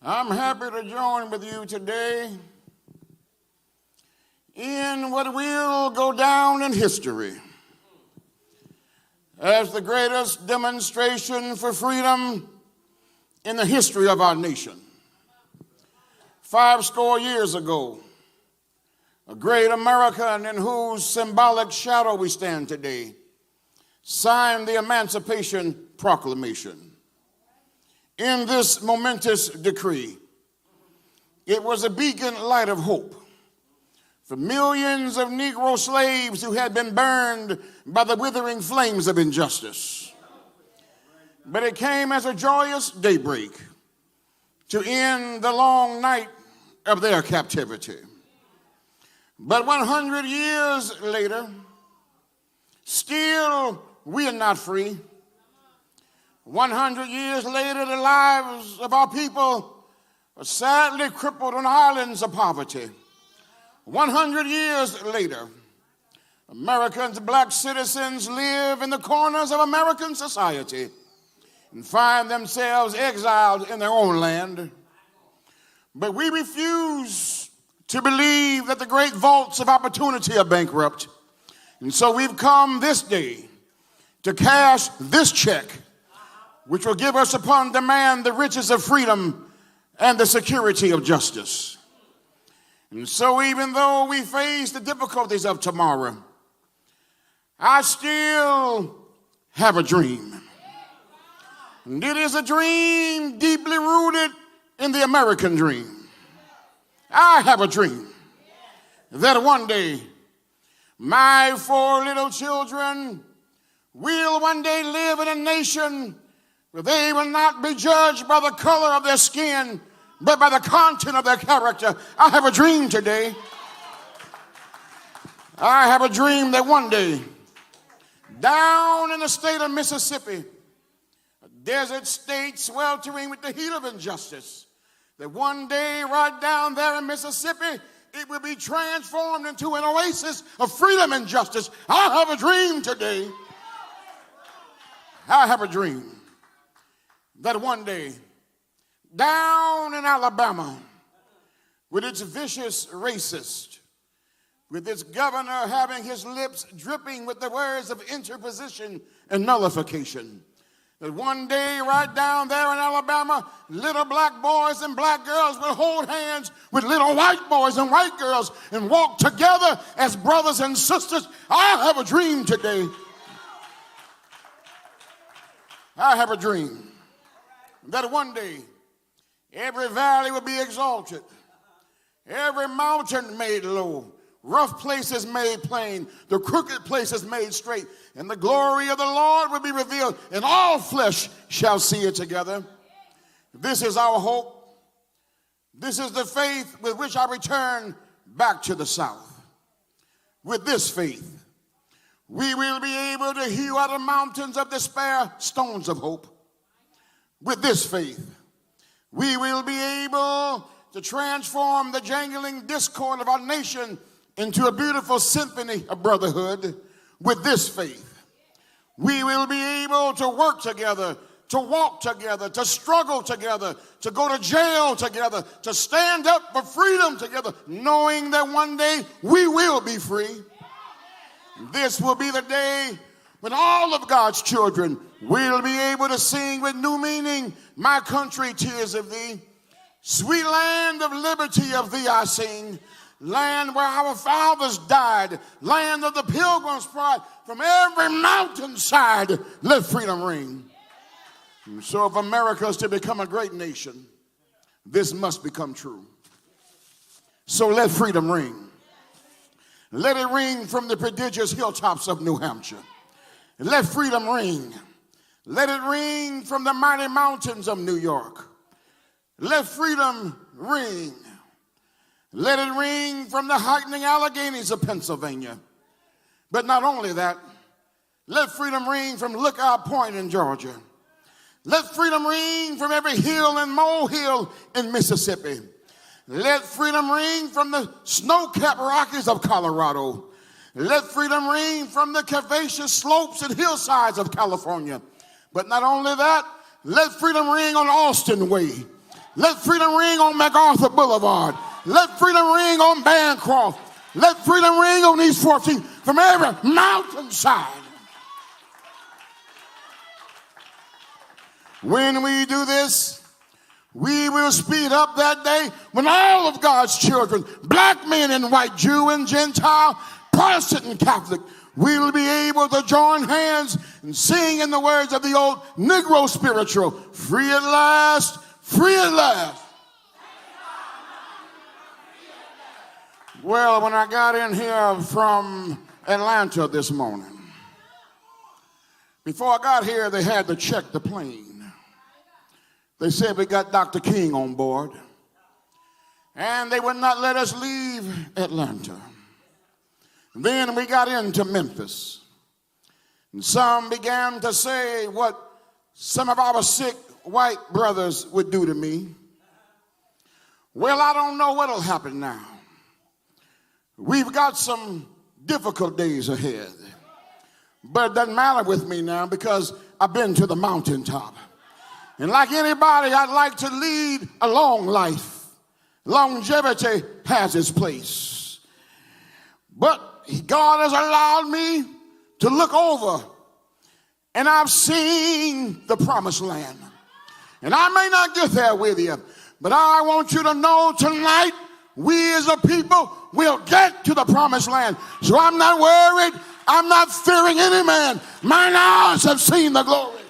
I'm happy to join with you today in what will go down in history as the greatest demonstration for freedom in the history of our nation. 50 years ago, a great American in whose symbolic shadow we stand today signed the Emancipation Proclamation. In this momentous decree, it was a beacon light of hope for millions of Negro slaves who had been burned by the withering flames of injustice. But it came as a joyous daybreak to end the long night of their captivity. But 100 years later, still we are not free. 100 years later, the lives of our people are sadly crippled on islands of poverty. 100 years later, Americans, black citizens, live in the corners of American society and find themselves exiled in their own land. But we refuse to believe that the great vaults of opportunity are bankrupt. And so we've come this day to cash this check, which will give us upon demand the riches of freedom and the security of justice. And so even though we face the difficulties of tomorrow, I still have a dream. And it is a dream deeply rooted in the American dream. I have a dream that one day my 4 little children will one day live in a nation where they will not be judged by the color of their skin, but by the content of their character. I have a dream today. I have a dream that one day, down in the state of Mississippi, a desert state sweltering with the heat of injustice, that one day right down there in Mississippi, it will be transformed into an oasis of freedom and justice. I have a dream today. I have a dream that one day, down in Alabama, with its vicious racist, with its governor having his lips dripping with the words of interposition and nullification, that one day right down there in Alabama, little black boys and black girls will hold hands with little white boys and white girls and walk together as brothers and sisters. I have a dream today. I have a dream that one day every valley will be exalted, every mountain made low, rough places made plain, the crooked places made straight, and the glory of the Lord will be revealed, and all flesh shall see it together. This is our hope. This is the faith with which I return back to the South. With this faith, we will be able to hew out of mountains of despair stones of hope. With this faith, we will be able to transform the jangling discord of our nation into a beautiful symphony of brotherhood. With this faith, we will be able to work together, to walk together, to struggle together, to go to jail together, to stand up for freedom together, knowing that one day we will be free. This will be the day when all of God's children will be able to sing with new meaning, "My country, tears of thee. Sweet land of liberty, of thee I sing. Land where our fathers died, land of the pilgrim's pride. From every mountainside, let freedom ring." And so if America is to become a great nation, this must become true. So let freedom ring. Let it ring from the prodigious hilltops of New Hampshire. Let freedom ring. Let it ring from the mighty mountains of New York. Let freedom ring. Let it ring from the heightening Alleghenies of Pennsylvania. But not only that, let freedom ring from Lookout Point in Georgia. Let freedom ring from every hill and molehill in Mississippi. Let freedom ring from the snow-capped Rockies of Colorado. Let freedom ring from the curvaceous slopes and hillsides of California. But not only that, let freedom ring on Austin Way. Let freedom ring on MacArthur Boulevard. Let freedom ring on Bancroft. Let freedom ring on East 14th from every mountainside. When we do this, we will speed up that day when all of God's children, black men and white, Jew and Gentile, Protestant and Catholic, we'll be able to join hands and sing in the words of the old Negro spiritual, free at last, free at last. Well, when I got in here from Atlanta this morning, before I got here, they had to check the plane. They said we got Dr. King on board, and they would not let us leave Atlanta. Then we got into Memphis, and some began to say what some of our sick white brothers would do to me. Well, I don't know what'll happen now. We've got some difficult days ahead, but it doesn't matter with me now because I've been to the mountaintop. And like anybody, I'd like to lead a long life. Longevity has its place. But God has allowed me to look over, and I've seen the promised land. And I may not get there with you, but I want you to know tonight, we as a people will get to the promised land. So I'm not worried. I'm not fearing any man. Mine eyes have seen the glory.